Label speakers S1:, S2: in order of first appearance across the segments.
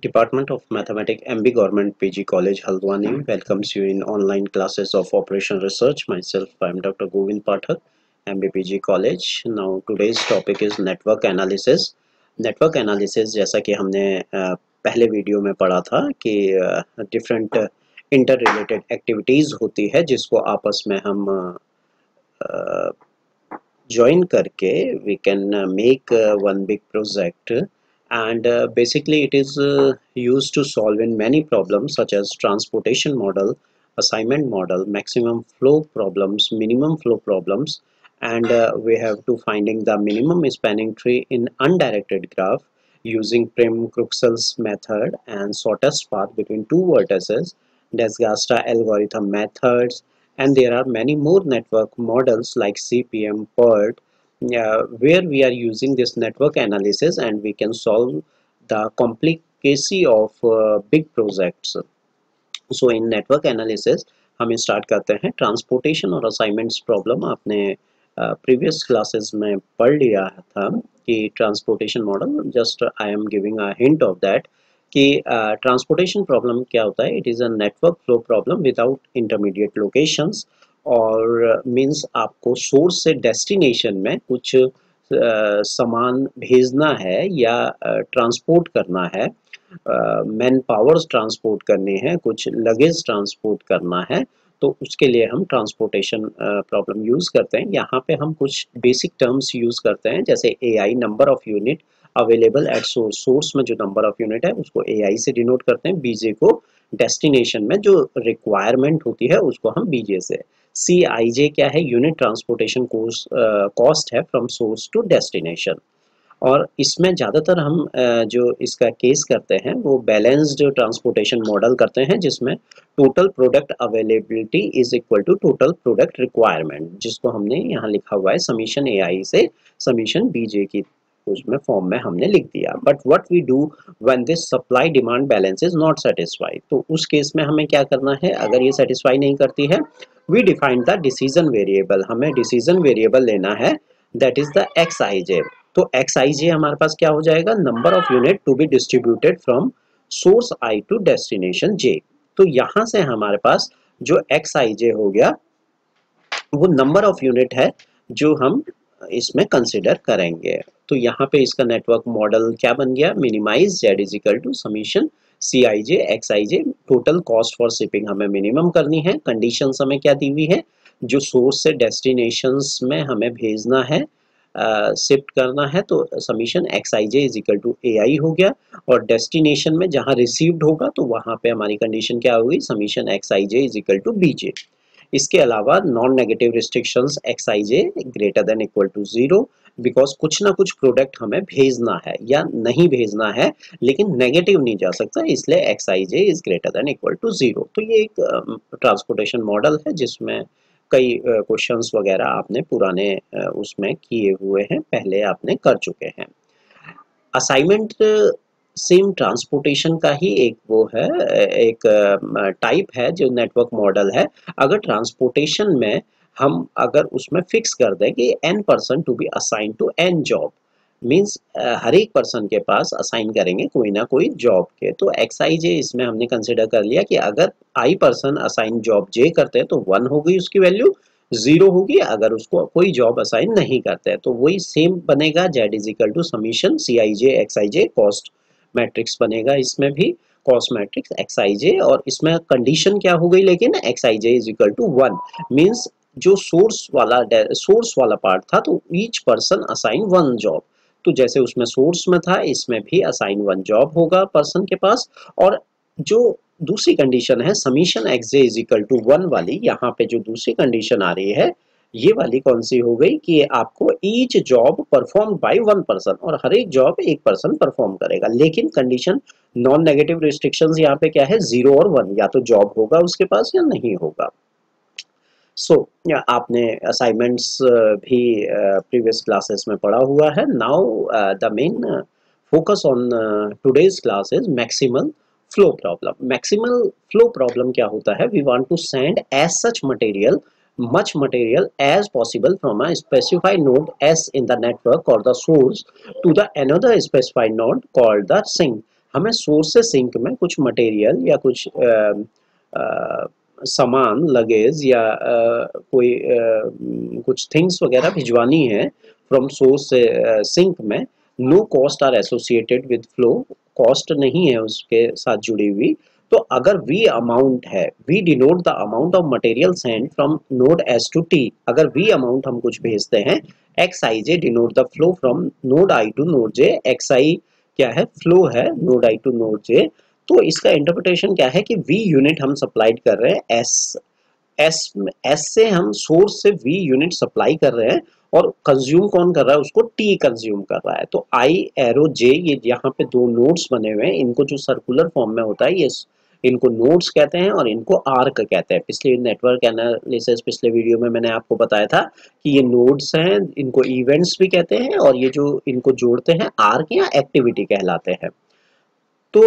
S1: Department of Mathematics MB Government PG College Haldwani welcomes you in online classes of Operation Research. Myself, I am Dr. Govind Pathak, MB PG College. Now today's topic is network analysis. Network analysis जैसा कि हमने पहले video में पढ़ा था कि different inter related activities होती है जिसको आपस में हम join करके we can make one big project, and basically it is used to solve in many problems such as transportation model, assignment model, maximum flow problems, minimum flow problems, and we have to finding the minimum spanning tree in undirected graph using Prim-Kruxel's method and shortest path between two vertices, Desgasta algorithm methods, and there are many more network models like CPM, PERT, where we are using this network analysis and we can solve the complexity of big projects. So in network analysis हम start करते हैं transportation और assignments problem. आपने previous classes में पढ़ लिया था कि transportation model, just I am giving a hint of that कि ट्रांसपोर्टेशन प्रॉब्लम क्या होता है. It is a network flow problem without intermediate locations, और मींस आपको सोर्स से डेस्टिनेशन में कुछ सामान भेजना है या ट्रांसपोर्ट करना है, मैन पावर्स ट्रांसपोर्ट करने हैं, कुछ लगेज ट्रांसपोर्ट करना है, तो उसके लिए हम ट्रांसपोर्टेशन प्रॉब्लम यूज़ करते हैं. यहाँ पे हम कुछ बेसिक टर्म्स यूज़ करते हैं जैसे AI, number of unit available at source. Source में जो नंबर ऑफ यूनिट है उसको AI से डिनोट करते हैं, BJ को डेस्टिनेशन में जो रिक्वायरमेंट होती है उसको हम BJ से. CIJ क्या है? यूनिट ट्रांसपोर्टेशन कॉस्ट है फ्रॉम सोर्स टू डेस्टिनेशन. और इसमें ज़्यादातर हम जो इसका केस करते हैं वो बैलेंस्ड ट्रांसपोर्टेशन मॉडल करते हैं जिसमें total product availability is equal to total product requirement, जिसको हमने यहाँ लिखा हुआ है समीशन AI से समीशन BJ की उसमें फॉर्म में हमने लिख दिया. But what we do when this supply demand balance is not satisfied, तो उस केस में हमें क्या करना है? अगर ये सेटिस्फाई नहीं करती है, we define the decision variable. हमें डिसीजन वेरिएबल लेना है, दैट इज द XIJ. तो XIJ हमारे पास क्या हो जाएगा? Number of unit to be distributed from source I to destination J. तो यहाँ से हमारे पास जो XIJ हो गया वो नंबर ऑफ यूनिट है जो हम इसमें कंसिडर करेंगे. तो यहाँ पे इसका नेटवर्क मॉडल क्या बन गया? Minimize Z is equal to summation CIJ XIJ. Total cost for shipping हमें मिनिमम करनी है. कंडीशन हमें क्या दी हुई है? जो सोर्स से डेस्टिनेशंस में हमें भेजना है, शिफ्ट करना है, तो summation XIJ is equal to AI हो गया. और डेस्टिनेशन में जहाँ रिसीव्ड होगा तो वहाँ पे हमारी कंडीशन क्या होगी? Summation XIJ is equal to BJ. इसके अलावा non negative restrictions XIJ greater than equal to 0, because कुछ ना कुछ प्रोडक्ट हमें भेजना है या नहीं भेजना है लेकिन नेगेटिव नहीं जा सकता, इसलिए XIJ is greater than equal to 0. तो ये एक ट्रांसपोर्टेशन मॉडल है जिसमें कई क्वेश्चंस वगैरह आपने पुराने उसमें किए हुए हैं, पहले आपने कर चुके हैं. असाइनमेंट सेम ट्रांसपोर्टेशन का ही एक वो है, एक टाइप है जो नेटवर्क मॉडल है. अगर ट्रांसपोर्टेशन में हम अगर उसमें फिक्स कर दें कि n person to be assign to n job, means हर एक पर्सन के पास असाइन करेंगे कोई ना कोई जॉब के, तो XIJ इसमें हमने कंसिडर कर लिया कि अगर I person assign job J करते हैं तो 1 हो गई उसकी वैल्यू, 0 होगी अगर उसको कोई जॉब असाइन नहीं करते हैं. तो वही सेम बनेगा, Z is equal to summation CIJ XIJ cost matrix बनेगा. इसमें भी कॉस्ट मैट्रिक्स XIJ, और इसमें कंडीशन क्या हो गई लेकिन XIJ is equal to 1, means जो सोर्स वाला पार्ट था तो ईच पर्सन असाइन 1 जॉब. तो जैसे उसमें सोर्स में था इसमें भी असाइन 1 जॉब होगा पर्सन के पास. और जो दूसरी कंडीशन है summation XJ is equal to 1 वाली, यहाँ पे जो दूसरी कंडीशन आ रही है ये वाली कौन सी हो गई कि आपको each job perform by 1 person, और हर एक जॉब एक पर्सन परफॉर्म करेगा. लेकिन कंडीशन नॉन नेगेटिव रिस्ट्रिक्शंस यहाँ पे क्या है? 0 और 1, या तो जॉब होगा उसके पास या नहीं होगा. सो आपने असाइनमेंट्स भी प्रीवियस क्लासेस में पढ़ा हुआ है. Now the main focus on today's class is maximal flow problem. Maximal flow problem क्या होता है? We want to send as such material, much material as possible from a specified node S in the network or the source to the another specified node called the sink. हमें source से sink में कुछ material या कुछ सामान luggage या कुछ things वगैरह भिजवानी है फ्रॉम सोर्स से सिंक में। No cost are associated with flow, cost नहीं है उसके साथ जुड़ी हुई। तो अगर वी अमाउंट है, we denote the amount of material send from node S to T, अगर वी अमाउंट हम कुछ भेजते हैं, X I J denote the flow from node I to node J. X I क्या है, फ्लो है node I to node J. तो इसका इंटरप्रिटेशन क्या है कि वी यूनिट हम सप्लाइड कर रहे हैं, एस एस एस से हम सोर्स से वी यूनिट सप्लाई कर रहे हैं, और कंज्यूम कौन कर रहा है उसको, टी कंज्यूम कर रहा है। तो आई एरो जे, ये यहाँ पे दो नोड्स बने हुए हैं, इनको जो सर्कुलर फॉर्म में होता है ये इनको नोड्स कहते हैं और इनको आर्क कहते हैं। पिछले नेटवर्क एनालिसिस पिछले वीडियो में मैंने आपको बताया था कि ये नोड्स हैं, इनको इवेंट्स भी कहते हैं, और ये जो इनको जोड़ते हैं आर्क या एक्टिविटी कहलाते हैं। तो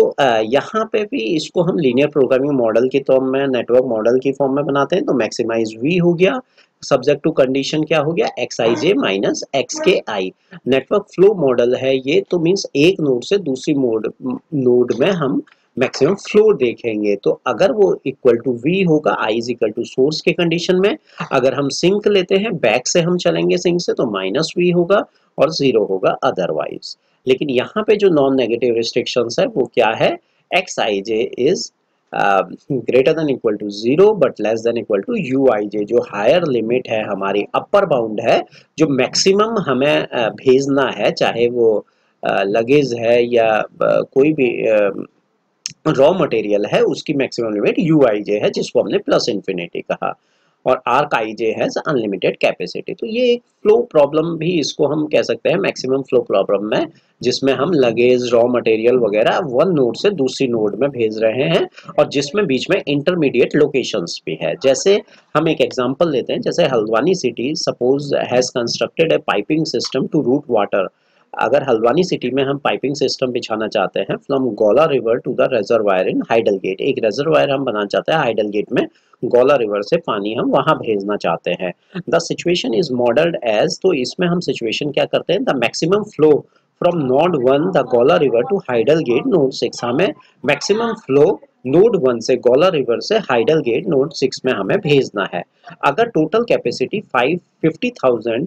S1: यहाँ पे भी इसको हम लीनियर प्रोग्रामिंग मॉडल के फॉर्म में, नेटवर्क मॉडल की फॉर्म में बनाते हैं। तो मैक्सिमाइज वी हो गया, सब्जेक्ट टू कंडीशन क्या हो गया, x I J minus x के आई। नेटवर्क फ्लो मॉडल है ये, तो मीन्स एक नोड से दूसरी नोड में हम मैक्सिमम फ्लो देखेंगे। तो अगर वो इक्वल टू वी होगा, I is equal to source के कंडीशन में। अगर हम सिंक लेते हैं, बैक से हम चलेंगे सिंक से, तो माइनस वी होगा और जीरो होगा अदरवाइज। लेकिन यहाँ पे जो नॉन नेगेटिव रिस्ट्रिक्शंस है वो क्या है, X I J is greater than equal to zero but less than equal to U I J. जो हायर लिमिट है हमारी, अपर बाउंड है, जो मैक्सिमम हमें भेजना है, चाहे वो लगेज है या कोई भी रॉ मटेरियल है, उसकी मैक्सिमम लिमिट यू आई जे है, जिसको हमने प्लस इन्फिनिटी कहा। और arc I J has unlimited capacity. तो ये एक फ्लो प्रॉब्लम भी इसको हम कह सकते हैं, मैक्सिमम फ्लो प्रॉब्लम में, जिसमें हम लगेज रॉ मटेरियल वगैरह वन नोड से दूसरी नोड में भेज रहे हैं, और जिसमें बीच में इंटरमीडिएट लोकेशंस भी है। जैसे हम एक एग्जांपल लेते हैं, जैसे Haldwani city suppose has constructed a piping system to route water. अगर हल्द्वानी सिटी में हम पाइपिंग सिस्टम बिछाना चाहते हैं from Gola river to the reservoir in hydel gate, एक रिजर्वायर हम बनाना चाहते हैं हाइडल गेट में, गोला रिवर से पानी हम वहां भेजना चाहते हैं। The situation is modelled as, तो इसमें हम सिचुएशन क्या करते हैं, the maximum flow from node 1 the Gola river to hydel gate node 6। हमें मैक्सिमम फ्लो नोड 1 से गोला रिवर से हाइडल गेट नोड 6 में हमें भेजना है। अगर total capacity 50,000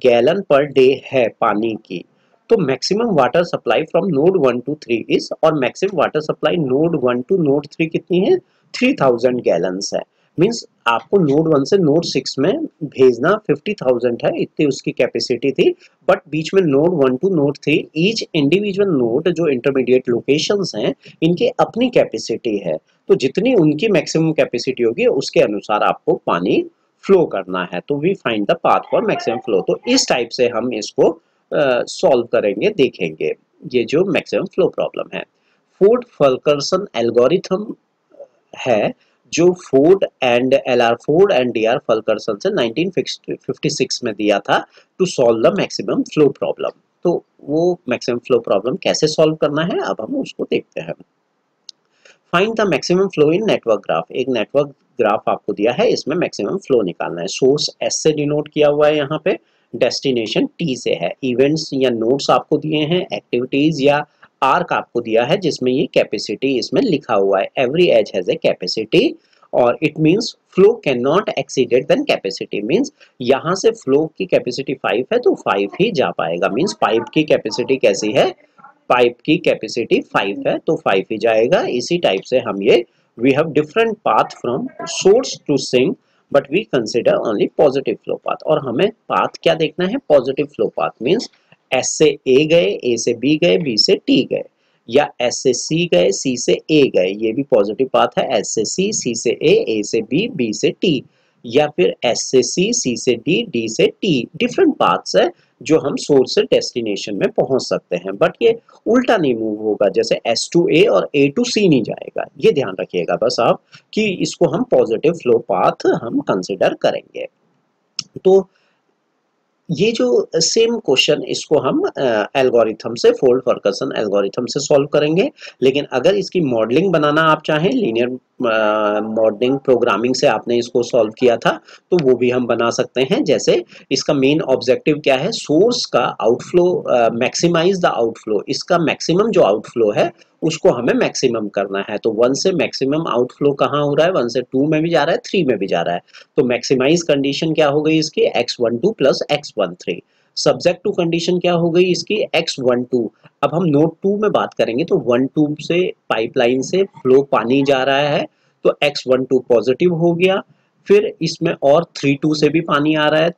S1: gallon per day है पानी की, तो maximum water supply from node 1 to 3 is, और maximum water supply node 1 to node 3 कितनी है, 3000 गैलन्स है। मींस आपको नोड 1 से नोड 6 में भेजना 50,000 है, इतनी उसकी कैपेसिटी थी। बट बीच में node 1 to node 3 each individual node जो इंटरमीडिएट लोकेशंस हैं, इनके अपनी कैपेसिटी है। तो जितनी उनकी मैक्सिमम कैपेसिटी होगी उसके अनुसार आपको पानी फ्लो करना है। तो we find the path for maximum flow. तो इस टाइप से हम इसको सॉल्व करेंगे, देखेंगे ये जो मैक्सिमम फ्लो प्रॉब्लम है। फोर्ड फल्करसन एल्गोरिथम है, जो Ford and D R Fulkerson से 1956 में दिया था to solve the maximum flow problem. तो वो मैक्सिमम फ्लो प्रॉब्लम कैसे सॉल्व करना है अब हम उसको देखते हैं। Find the maximum flow in network graph. एक नेटवर्क ग्राफ आपको दिया है, इसमें मैक्सिमम फ्लो निकालना है। सोर्स एस से डिनोट किया हुआ है यहाँ पे, डेस्टिनेशन टी से है। इवेंट्स या नोड्स आपको दिए हैं, एक्टिविटीज या आर्क आपको दिया है जिसमें ये कैपेसिटी इसमें लिखा हुआ है। Every edge has a capacity, और it means flow can not exceeded than capacity. Means यहाँ से फ्लो की कैपेसिटी 5 है तो 5 ही जा पाएगा। मींस पाइप की कैपेसिटी कैसी है, पाइप की कैपेसिटी 5 है तो 5 ही जाएगा। इसी टाइप से हम ये we have different path from source to sink but we consider only positive flow path. और हमें पाथ क्या देखना है, positive flow path. Means S से ए गए, ए से बी गए, बी से टी गए, या एस से सी गए, सी से ए गए, ये भी पॉजिटिव पाथ है। एस से सी से ए से बी, बी से टी, या फिर एस से सी से डी, डी से टी। डिफरेंट पाथ्स है जो हम सोर्स से डेस्टिनेशन में पहुंच सकते हैं, बट ये उल्टा नहीं मूव होगा, जैसे एस टू ए और ए टू सी नहीं जाएगा। ये ध्यान रखिएगा बस आप कि इसको हम पॉजिटिव फ्लो पाथ हम कंसिडर करेंगे। तो ये जो सेम क्वेश्चन इसको हम एल्गोरिथम से, फोर्ड फर्गसन एल्गोरिथम से सॉल्व करेंगे। लेकिन अगर इसकी मॉडलिंग बनाना आप चाहें, लीनियर मॉडलिंग प्रोग्रामिंग से आपने इसको सॉल्व किया था, तो वो भी हम बना सकते हैं। जैसे इसका मेन ऑब्जेक्टिव क्या है, सोर्स का आउटफ्लो, मैक्सिमाइज द आउटफ्लो। इसका मैक्सिमम जो आउटफ्लो है उसको हमें मैक्सिमम करना है। तो 1 से मैक्सिमम आउटफ्लो कहाँ हो रहा है, 1 से 2 में भी जा रहा है, 3 में भी जा रहा है। तो मैक्सिमाइज कंडीशन क्या हो गई इसकी, x12 plus x13। Subject to condition क्या हो गई इसकी, x12। अब हम नोड 2 में बात करेंगे तो 1-2 से पाइपलाइन से फ्लो पानी जा रहा है, तो x12 पॉजिटिव हो गया। फिर इसमें और 3-2 से भी पानी आ रहा है,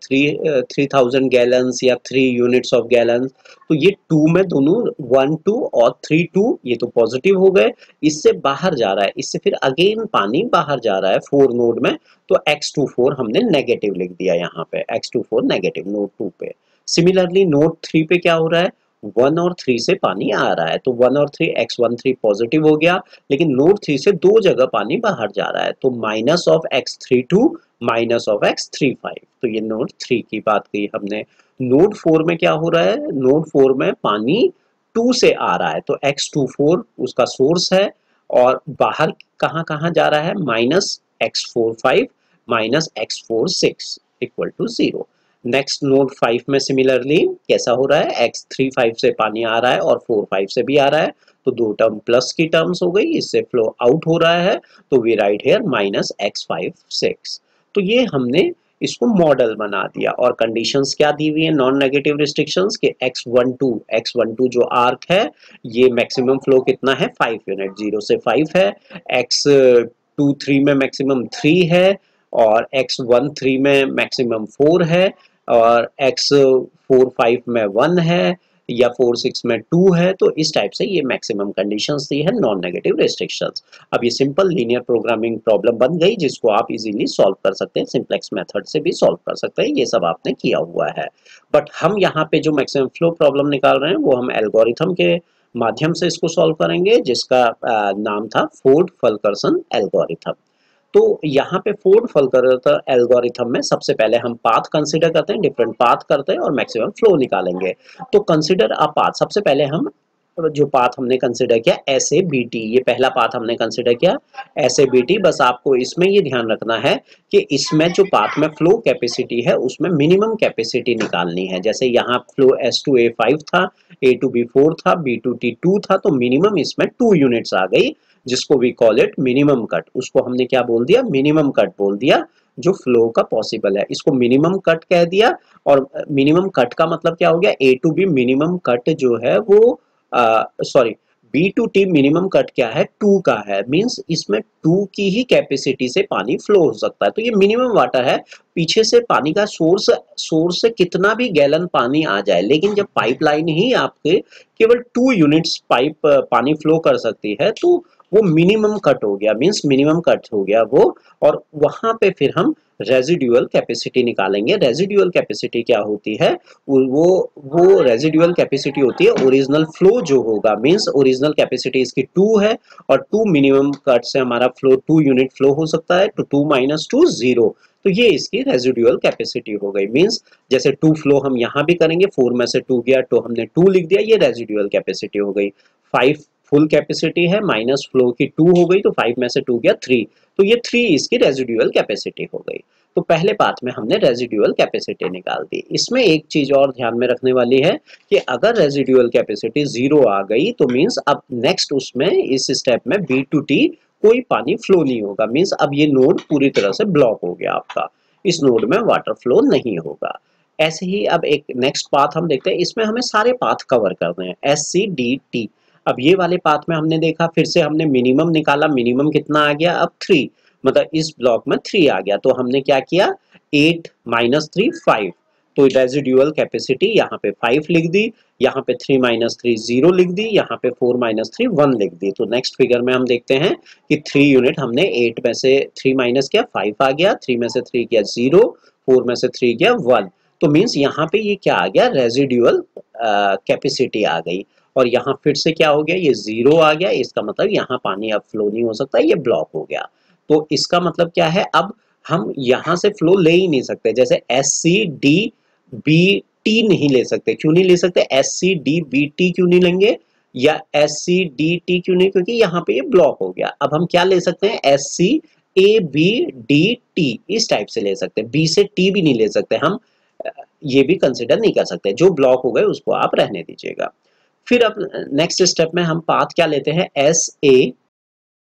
S1: 3000 गैलन्स या 3 यूनिट्स ऑफ गैलन्स। तो ये 2 में दोनों 1-2 और 3-2 ये तो पॉजिटिव हो गए। इससे बाहर जा रहा है, इससे फिर अगेन पानी बाहर जा रहा है 4 नोड में, तो x24 हमने नेगेटिव लिख दिया यहाँ पे, x24 नेगेटिव नोड 2 पे। सिमिलरली नोड 3 पे क्या हो रहा है, 1 और 3 से पानी आ रहा है, तो 1 और 3 x13 पॉजिटिव हो गया, लेकिन नोड 3 से दो जगह पानी बाहर जा रहा है, तो minus of x32 minus of x35। तो ये नोड 3 की बात की हमने। नोड 4 में क्या हो रहा है, नोड 4 में पानी 2 से आ रहा है, तो x24 उसका सोर्स है, और बाहर कहाँ कहाँ जा रहा है, minus x45 minus x46 equal to 0। Next node 5 में सिमिलरली कैसा हो रहा है, x35 से पानी आ रहा है और 45 से भी आ रहा है, तो दो टर्म प्लस की टर्म्स हो गई, इससे फ्लो आउट हो रहा है, तो we write here minus x56। तो ये हमने इसको मॉडल बना दिया, और कंडीशंस क्या दी हुई है नॉन नेगेटिव रिस्ट्रिक्शंस के, x12 जो आर्क है ये मैक्सिमम फ्लो कितना है 5 यूनिट, 0 से 5 है, x23 में मैक्सिमम 3 है, और x13 में मैक्सिमम 4 है, और x45 में 1 है, या 46 में 2 है। तो इस टाइप से ये मैक्सिमम कंडीशंस दी है नॉन नेगेटिव रेस्ट्रिक्शंस। अब ये सिंपल लीनियर प्रोग्रामिंग प्रॉब्लम बन गई, जिसको आप इजीली सॉल्व कर सकते हैं, सिंप्लेक्स मेथड से भी सॉल्व कर सकते हैं, ये सब आपने किया हुआ है। बट हम यहाँ पे जो मैक्सिमम फ्लो प्रॉब्लम निकाल रहे हैं वो हम एल्गोरिथम के माध्यम से इसको सॉल्व करेंगे, जिसका नाम था फोर्ड फुलकरसन एल्गोरिथम। तो यहाँ पे फोर्ड फुलकर एल्गोरिथम में सबसे पहले हम पाथ कंसीडर करते हैं, डिफरेंट पाथ करते हैं और मैक्सिमम फ्लो निकालेंगे। तो कंसीडर अ पाथ, सबसे पहले हम जो पाथ हमने कंसीडर किया एस ए बी टी, ये पहला पाथ हमने कंसीडर किया एस ए बी टी। बस आपको इसमें ये ध्यान रखना है कि इसमें जो पाथ में फ्लो कैपेसिटी है उसमें मिनिमम कैपेसिटी निकालनी है। जैसे यहाँ फ्लो एस टू ए 5 था, ए टू बी 4 था, बी टू टी 2 था, तो मिनिमम इसमें 2 यूनिट्स आ गई, जिसको we call it minimum cut. उसको हमने क्या बोल दिया, मिनिमम कट बोल दिया, जो फ्लो का पॉसिबल है इसको मिनिमम कट कह दिया। और मिनिमम कट का मतलब क्या हो गया, A to B minimum cut जो है वो sorry B to T minimum cut क्या है, 2 का है, मींस इसमें 2 की ही कैपेसिटी से पानी फ्लो हो सकता है, तो ये मिनिमम वाटर है। पीछे से पानी का सोर्स से कितना भी गैलन पानी आ जाए, लेकिन जब पाइपलाइन ही आपके केवल 2 यूनिट्स पाइप पानी फ्लो कर सकती है, तो वो मिनिमम कट हो गया, मींस मिनिमम कट हो गया वो। और वहां पे फिर हम रेजिडुअल कैपेसिटी निकालेंगे। रेजिडुअल कैपेसिटी क्या होती है, वो रेजिडुअल कैपेसिटी होती है ओरिजिनल फ्लो जो होगा, मींस ओरिजिनल कैपेसिटी इसकी 2 है, और 2 मिनिमम कट से हमारा फ्लो 2 यूनिट फ्लो हो सकता है, तो 2 माइनस 2 0। तो ये इसकी रेजिडुअल कैपेसिटी हो गई, मींस जैसे 2 फ्लो हम यहाँ भी करेंगे, 4 में से 2 गया तो हमने 2 लिख दिया, ये रेजिडुअल कैपेसिटी हो गई। 5 फुल कैपेसिटी है, माइनस फ्लो की 2 हो गई, तो 5 में से 2 गया 3, तो ये 3 इसकी रेजिडुअल कैपेसिटी हो गई। तो पहले पार्ट में हमने रेजिडुअल कैपेसिटी निकाल दी। इसमें एक चीज और ध्यान में रखने वाली है कि अगर रेजिडुअल कैपेसिटी 0 आ गई तो मींस अब नेक्स्ट उसमें इस स्टेप में बी टू टी कोई पानी फ्लो नहीं होगा, मींस अब ये नोड पूरी तरह से ब्लॉक हो गया आपका, इस नोड में वाटर फ्लो नहीं होगा। ऐसे ही अब एक नेक्स्ट पाथ हम देखते हैं, इसमें हमें सारे पाथ कवर करने हैं, एस सी डी टी। अब ये वाले पाथ में हमने देखा, फिर से हमने मिनिमम निकाला, मिनिमम कितना आ गया अब 3, मतलब इस ब्लॉक में 3 आ गया, तो हमने क्या किया 8 माइनस 3 5, तो रेजिडुअल कैपेसिटी यहाँ पे 5 लिख दी, यहाँ पे 3 माइनस 3 0 लिख दी, यहाँ पे 4 माइनस 3 1 लिख दी। तो नेक्स्ट फिगर में हम देखते हैं कि 3 यूनिट हमने 8 में से 3 माइनस किया 5 आ गया, 3 में से 3 किया 0, 4 में से 3 किया 1, तो मीन्स यहाँ पे ये क्या आ गया, रेजिडुअल कैपेसिटी आ गई। और यहाँ फिर से क्या हो गया, ये 0 आ गया, इसका मतलब यहाँ पानी अब फ्लो नहीं हो सकता, ये ब्लॉक हो गया। तो इसका मतलब क्या है, अब हम यहाँ से फ्लो ले ही नहीं सकते, जैसे S C D B T नहीं ले सकते। क्यों नहीं ले सकते, S C D B T क्यों नहीं लेंगे, या एस सी डी टी क्यों नहीं, क्योंकि यहाँ पे ये ब्लॉक हो गया। अब हम क्या ले सकते हैं, S C A B D T इस टाइप से ले सकते हैं, बी से टी भी नहीं ले सकते हम, ये भी कंसिडर नहीं कर सकते, जो ब्लॉक हो गए उसको आप रहने दीजिएगा। फिर अब नेक्स्ट स्टेप में हम पाथ क्या लेते हैं, एस ए